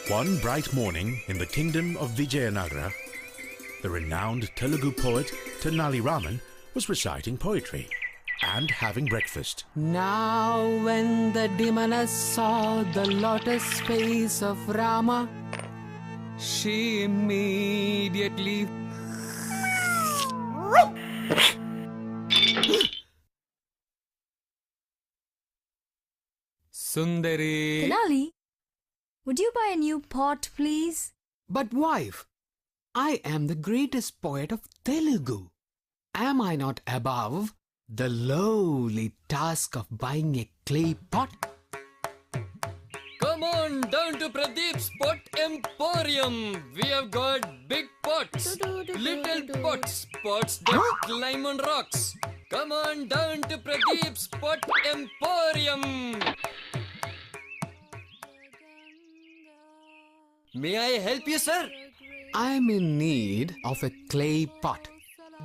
One bright morning in the kingdom of Vijayanagara, the renowned Telugu poet Tenali Raman was reciting poetry and having breakfast. Now when the demoness saw the lotus face of Rama, she immediately Sundari. Tenali, would you buy a new pot, please? But wife, I am the greatest poet of Telugu. Am I not above the lowly task of buying a clay pot? Come on down to Pradeep's Pot Emporium. We have got big pots, little pots, pots that climb on rocks. Come on down to Pradeep's Pot Emporium. May I help you, sir? I'm in need of a clay pot.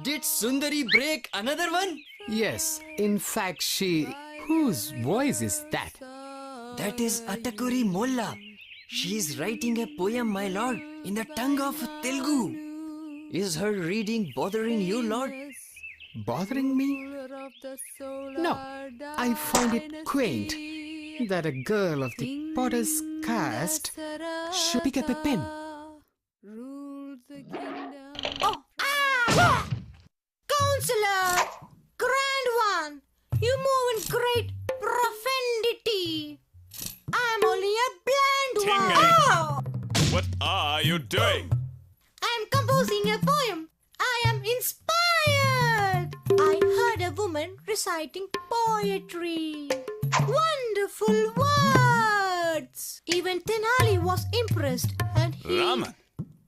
Did Sundari break another one? Yes, in fact she... Whose voice is that? That is Atakuri Molla. She is writing a poem, my lord, in the tongue of Telugu. Is her reading bothering you, lord? Bothering me? No, I find it quaint that a girl of the potter's caste should pick up a pen. Oh, Counselor! Grand one! You move in great profundity. I'm only a blind one. Oh! What are you doing? I'm composing a poem. I am inspired. I heard a woman reciting poetry. Wonderful words. Even Tenali was impressed and he... Raman.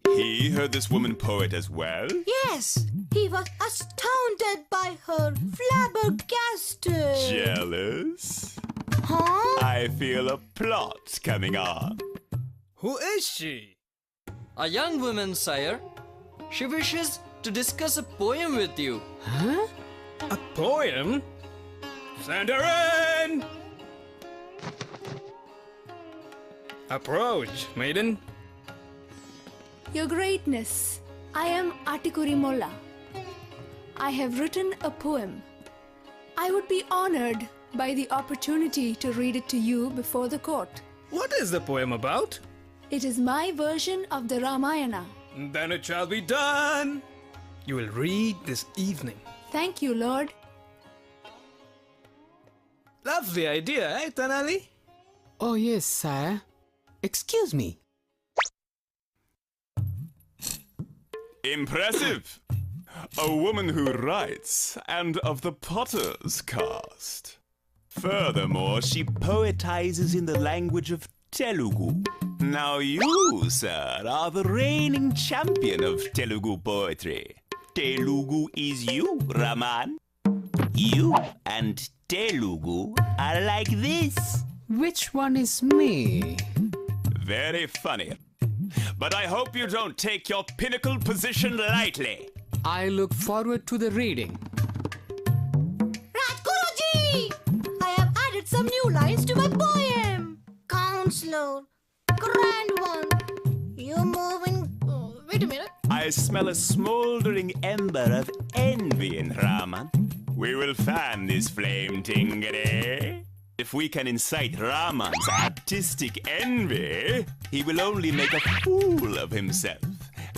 He heard this woman poet as well? Yes, he was astounded by her flabbergasted. Jealous? Huh? I feel a plot coming on. Who is she? A young woman, sire. She wishes to discuss a poem with you. Huh? A poem? Send her in! Approach, maiden. Your Greatness, I am Atikuri Molla. I have written a poem. I would be honored by the opportunity to read it to you before the court. What is the poem about? It is my version of the Ramayana. Then it shall be done. You will read this evening. Thank you, Lord. Lovely idea, eh, Tenali? Oh yes, sire. Excuse me. Impressive! A woman who writes, and of the potter's caste. Furthermore, she poetizes in the language of Telugu. Now you, sir, are the reigning champion of Telugu poetry. Telugu is you, Raman. You and Telugu are like this. Which one is me? Very funny. But I hope you don't take your pinnacle position lightly. I look forward to the reading. Rajguruji! I have added some new lines to my poem. Counselor, grand one, you move in... wait a minute. I smell a smoldering ember of envy in Raman. We will fan this flame, Tingere. If we can incite Raman's artistic envy, he will only make a fool of himself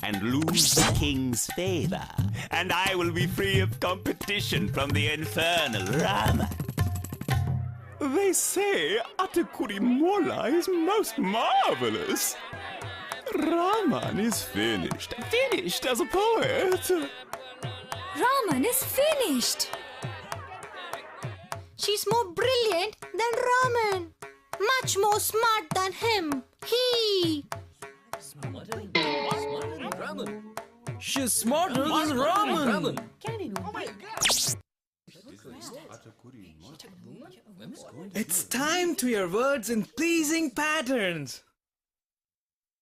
and lose the king's favor. And I will be free of competition from the infernal Raman. They say Atakuri Molla is most marvelous. Raman is finished as a poet. Raman is finished. She's more brilliant than Raman. Much more smart than him. He... She's smarter than Raman. It's time to hear words in pleasing patterns.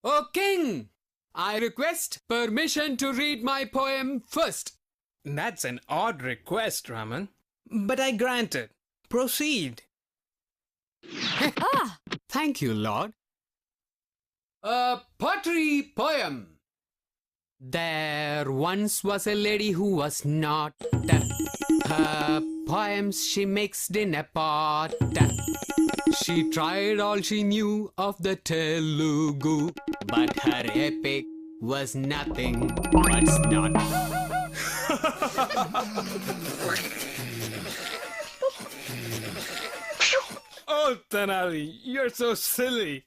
O King! I request permission to read my poem first. That's an odd request, Raman. But I grant it. Proceed. Thank you, Lord. A pottery poem. There once was a lady who was not. Her poems she mixed in a pot. She tried all she knew of the Telugu, but her epic was nothing but snot. Oh, Tenali, you're so silly.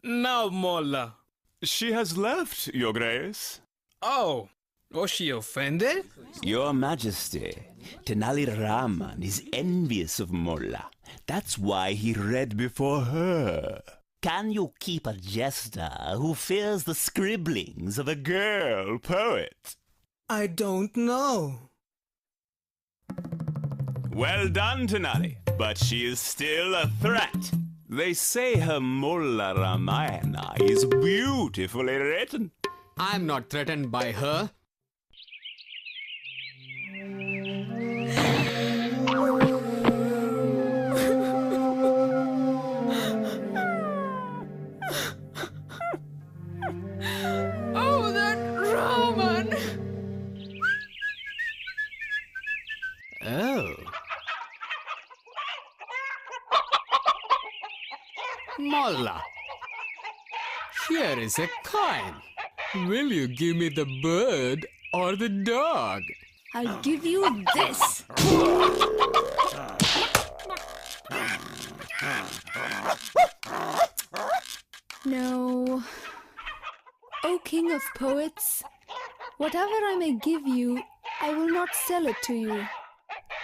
Now, Molla. She has left, Your Grace. Oh, was she offended? Your Majesty, Tenali Raman is envious of Molla. That's why he read before her. Can you keep a jester who fears the scribblings of a girl poet? I don't know. Well done, Tenali, but she is still a threat. They say her Molla Ramayana is beautifully written. I'm not threatened by her. Oh, that Raman! Oh. Molla, here is a coin. Will you give me the bird or the dog? I'll give you this. No. O King of Poets, whatever I may give you, I will not sell it to you.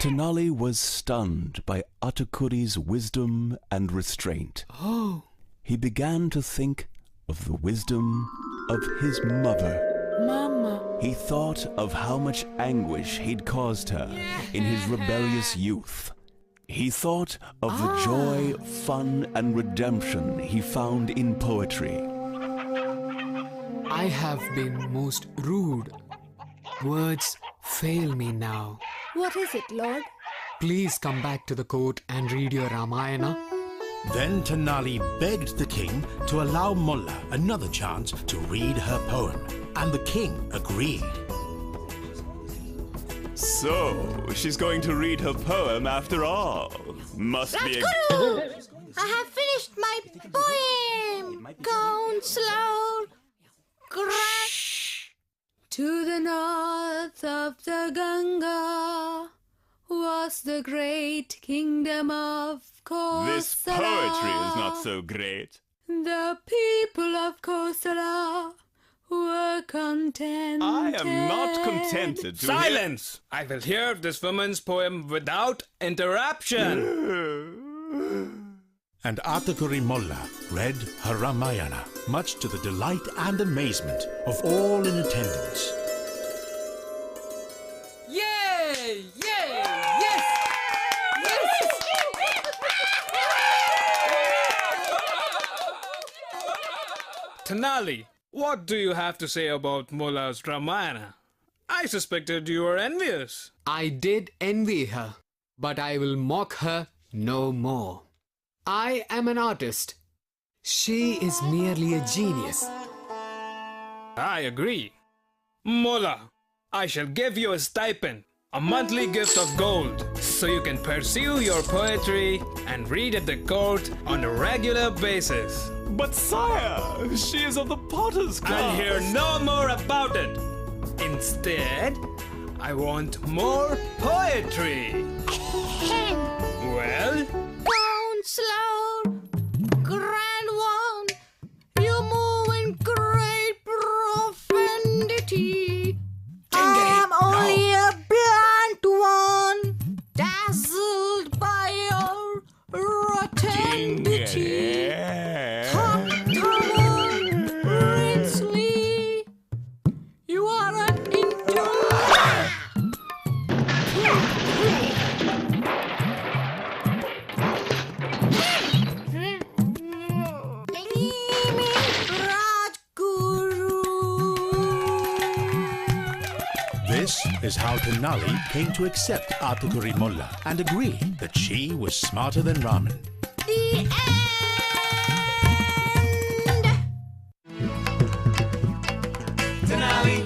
Tenali was stunned by Atakuri's wisdom and restraint. Oh. He began to think of the wisdom of his mother. Mama. He thought of how much anguish he'd caused her in his rebellious youth. He thought of the joy, fun, and redemption he found in poetry. I have been most rude. Words fail me now. What is it, Lord? Please come back to the court and read your Ramayana. Then Tenali begged the king to allow Molla another chance to read her poem, and the king agreed. So, she's going to read her poem after all. Must be a... Rajguru! I have finished my poem. Counselor, To the north of the Ganga was the great kingdom of Kosala. This poetry is not so great. The people of Kosala were contented. I am not contented to Silence! I will hear this woman's poem without interruption. And Atakuri Molla read her Ramayana, much to the delight and amazement of all in attendance. Yay! Yay! Yes! Tenali, what do you have to say about Molla's Ramayana? I suspected you were envious. I did envy her, but I will mock her no more. I am an artist. She is merely a genius. I agree. Molla, I shall give you a stipend, a monthly gift of gold, so you can pursue your poetry and read at the court on a regular basis. But sire, she is of the Potter's class. I'll hear no more about it. Instead, I want more poetry. Well? Counselor, Grand One, you move in great profundity. I am only a blunt one, dazzled by your rotundity. Princely, you are an This is how Tenali came to accept Atakuri Molla and agree that she was smarter than Raman. The end. Tenali